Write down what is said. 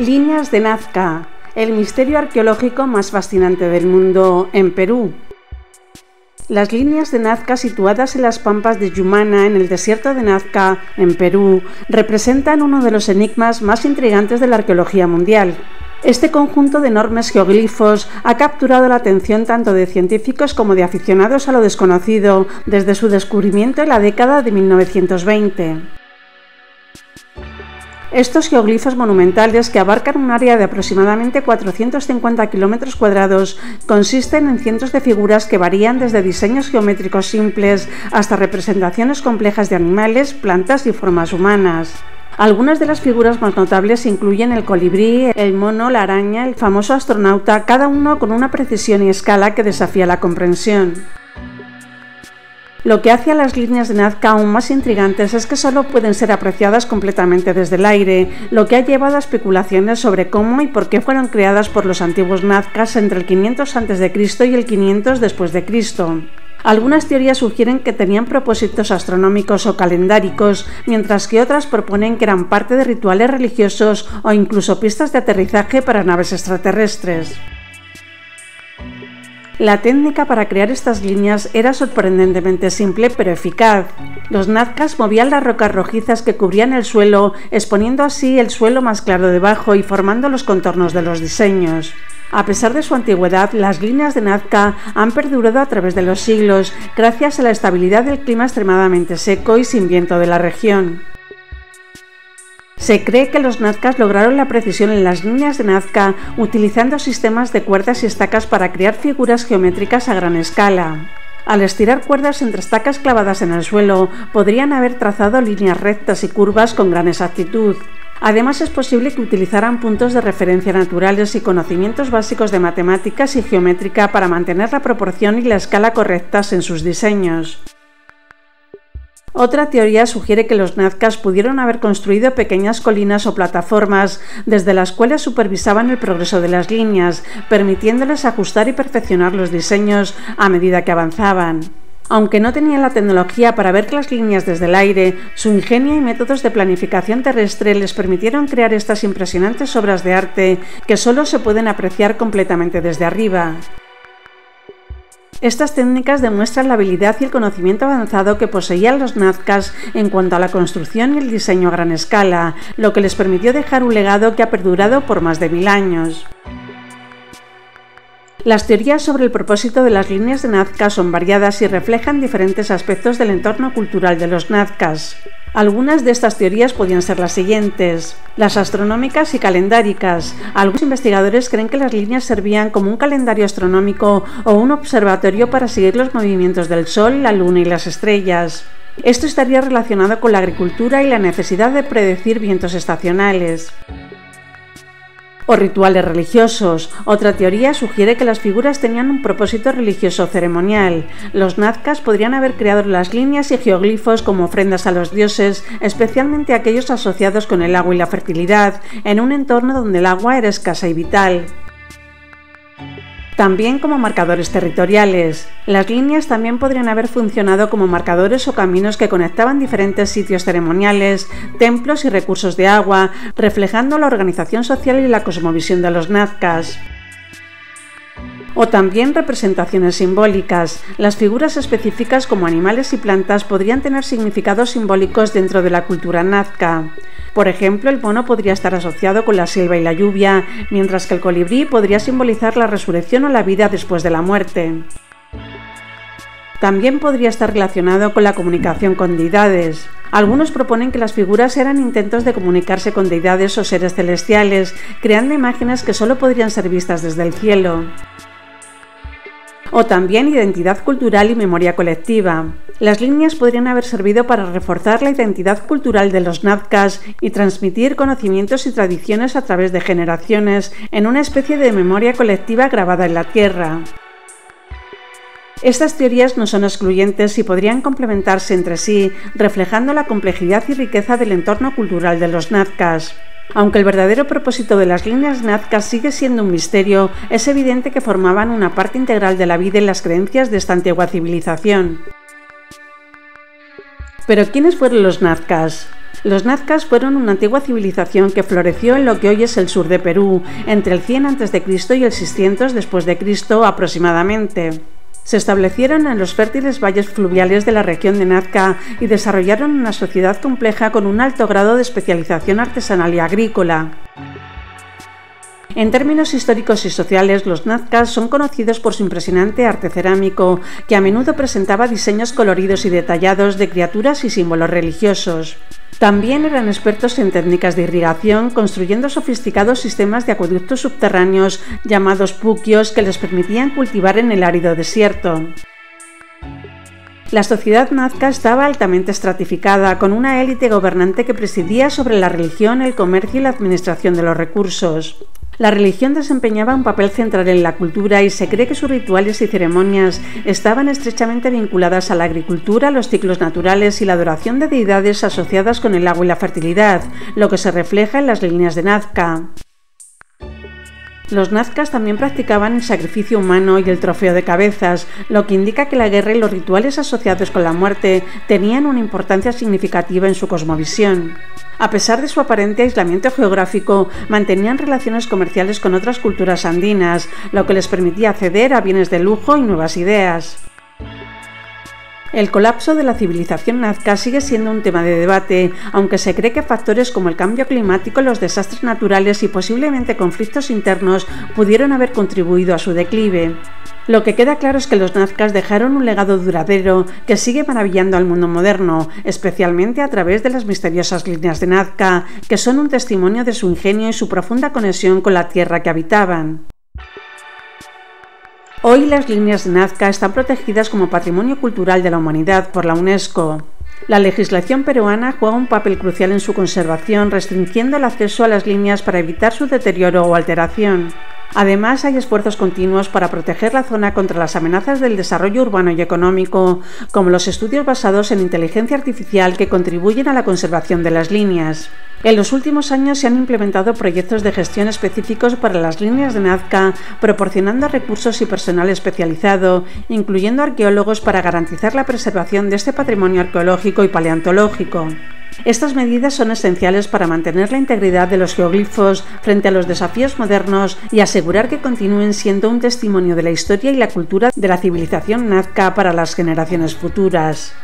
Líneas de Nazca, el misterio arqueológico más fascinante del mundo en Perú. Las líneas de Nazca, situadas en las pampas de Yumana, en el desierto de Nazca, en Perú, representan uno de los enigmas más intrigantes de la arqueología mundial. Este conjunto de enormes geoglifos ha capturado la atención tanto de científicos como de aficionados a lo desconocido desde su descubrimiento en la década de 1920. Estos geoglifos monumentales, que abarcan un área de aproximadamente 450 km², consisten en cientos de figuras que varían desde diseños geométricos simples hasta representaciones complejas de animales, plantas y formas humanas. Algunas de las figuras más notables incluyen el colibrí, el mono, la araña, el famoso astronauta, cada uno con una precisión y escala que desafía la comprensión. Lo que hace a las líneas de Nazca aún más intrigantes es que solo pueden ser apreciadas completamente desde el aire, lo que ha llevado a especulaciones sobre cómo y por qué fueron creadas por los antiguos nazcas entre el 500 a.C. y el 500 después de Cristo. Algunas teorías sugieren que tenían propósitos astronómicos o calendáricos, mientras que otras proponen que eran parte de rituales religiosos o incluso pistas de aterrizaje para naves extraterrestres. La técnica para crear estas líneas era sorprendentemente simple pero eficaz. Los nazcas movían las rocas rojizas que cubrían el suelo, exponiendo así el suelo más claro debajo y formando los contornos de los diseños. A pesar de su antigüedad, las líneas de Nazca han perdurado a través de los siglos, gracias a la estabilidad del clima extremadamente seco y sin viento de la región. Se cree que los nazcas lograron la precisión en las líneas de Nazca utilizando sistemas de cuerdas y estacas para crear figuras geométricas a gran escala. Al estirar cuerdas entre estacas clavadas en el suelo, podrían haber trazado líneas rectas y curvas con gran exactitud. Además, es posible que utilizaran puntos de referencia naturales y conocimientos básicos de matemáticas y geométrica para mantener la proporción y la escala correctas en sus diseños. Otra teoría sugiere que los nazcas pudieron haber construido pequeñas colinas o plataformas desde las cuales supervisaban el progreso de las líneas, permitiéndoles ajustar y perfeccionar los diseños a medida que avanzaban. Aunque no tenían la tecnología para ver las líneas desde el aire, su ingenio y métodos de planificación terrestre les permitieron crear estas impresionantes obras de arte que solo se pueden apreciar completamente desde arriba. Estas técnicas demuestran la habilidad y el conocimiento avanzado que poseían los nazcas en cuanto a la construcción y el diseño a gran escala, lo que les permitió dejar un legado que ha perdurado por más de 1000 años. Las teorías sobre el propósito de las líneas de Nazca son variadas y reflejan diferentes aspectos del entorno cultural de los nazcas. Algunas de estas teorías podían ser las siguientes: las astronómicas y calendáricas. Algunos investigadores creen que las líneas servían como un calendario astronómico o un observatorio para seguir los movimientos del Sol, la Luna y las estrellas. Esto estaría relacionado con la agricultura y la necesidad de predecir vientos estacionales. O rituales religiosos. Otra teoría sugiere que las figuras tenían un propósito religioso ceremonial. Los nazcas podrían haber creado las líneas y geoglifos como ofrendas a los dioses, especialmente aquellos asociados con el agua y la fertilidad, en un entorno donde el agua era escasa y vital. También como marcadores territoriales. Las líneas también podrían haber funcionado como marcadores o caminos que conectaban diferentes sitios ceremoniales, templos y recursos de agua, reflejando la organización social y la cosmovisión de los nazcas. O también representaciones simbólicas. Las figuras específicas como animales y plantas podrían tener significados simbólicos dentro de la cultura nazca. Por ejemplo, el mono podría estar asociado con la selva y la lluvia, mientras que el colibrí podría simbolizar la resurrección o la vida después de la muerte. También podría estar relacionado con la comunicación con deidades. Algunos proponen que las figuras eran intentos de comunicarse con deidades o seres celestiales, creando imágenes que solo podrían ser vistas desde el cielo. O también identidad cultural y memoria colectiva. Las líneas podrían haber servido para reforzar la identidad cultural de los nazcas y transmitir conocimientos y tradiciones a través de generaciones en una especie de memoria colectiva grabada en la tierra. Estas teorías no son excluyentes y podrían complementarse entre sí, reflejando la complejidad y riqueza del entorno cultural de los nazcas. Aunque el verdadero propósito de las líneas nazcas sigue siendo un misterio, es evidente que formaban una parte integral de la vida y las creencias de esta antigua civilización. ¿Pero quiénes fueron los nazcas? Los nazcas fueron una antigua civilización que floreció en lo que hoy es el sur de Perú, entre el 100 a.C. y el 600 después de Cristo aproximadamente. Se establecieron en los fértiles valles fluviales de la región de Nazca y desarrollaron una sociedad compleja con un alto grado de especialización artesanal y agrícola. En términos históricos y sociales, los nazcas son conocidos por su impresionante arte cerámico, que a menudo presentaba diseños coloridos y detallados de criaturas y símbolos religiosos. También eran expertos en técnicas de irrigación, construyendo sofisticados sistemas de acueductos subterráneos llamados puquios que les permitían cultivar en el árido desierto. La sociedad nazca estaba altamente estratificada, con una élite gobernante que presidía sobre la religión, el comercio y la administración de los recursos. La religión desempeñaba un papel central en la cultura y se cree que sus rituales y ceremonias estaban estrechamente vinculadas a la agricultura, los ciclos naturales y la adoración de deidades asociadas con el agua y la fertilidad, lo que se refleja en las líneas de Nazca. Los nazcas también practicaban el sacrificio humano y el trofeo de cabezas, lo que indica que la guerra y los rituales asociados con la muerte tenían una importancia significativa en su cosmovisión. A pesar de su aparente aislamiento geográfico, mantenían relaciones comerciales con otras culturas andinas, lo que les permitía acceder a bienes de lujo y nuevas ideas. El colapso de la civilización nazca sigue siendo un tema de debate, aunque se cree que factores como el cambio climático, los desastres naturales y posiblemente conflictos internos pudieron haber contribuido a su declive. Lo que queda claro es que los nazcas dejaron un legado duradero que sigue maravillando al mundo moderno, especialmente a través de las misteriosas líneas de Nazca, que son un testimonio de su ingenio y su profunda conexión con la tierra que habitaban. Hoy las líneas de Nazca están protegidas como Patrimonio Cultural de la Humanidad por la UNESCO. La legislación peruana juega un papel crucial en su conservación, restringiendo el acceso a las líneas para evitar su deterioro o alteración. Además, hay esfuerzos continuos para proteger la zona contra las amenazas del desarrollo urbano y económico, como los estudios basados en inteligencia artificial que contribuyen a la conservación de las líneas. En los últimos años se han implementado proyectos de gestión específicos para las líneas de Nazca, proporcionando recursos y personal especializado, incluyendo arqueólogos para garantizar la preservación de este patrimonio arqueológico y paleontológico. Estas medidas son esenciales para mantener la integridad de los geoglifos frente a los desafíos modernos y asegurar que continúen siendo un testimonio de la historia y la cultura de la civilización nazca para las generaciones futuras.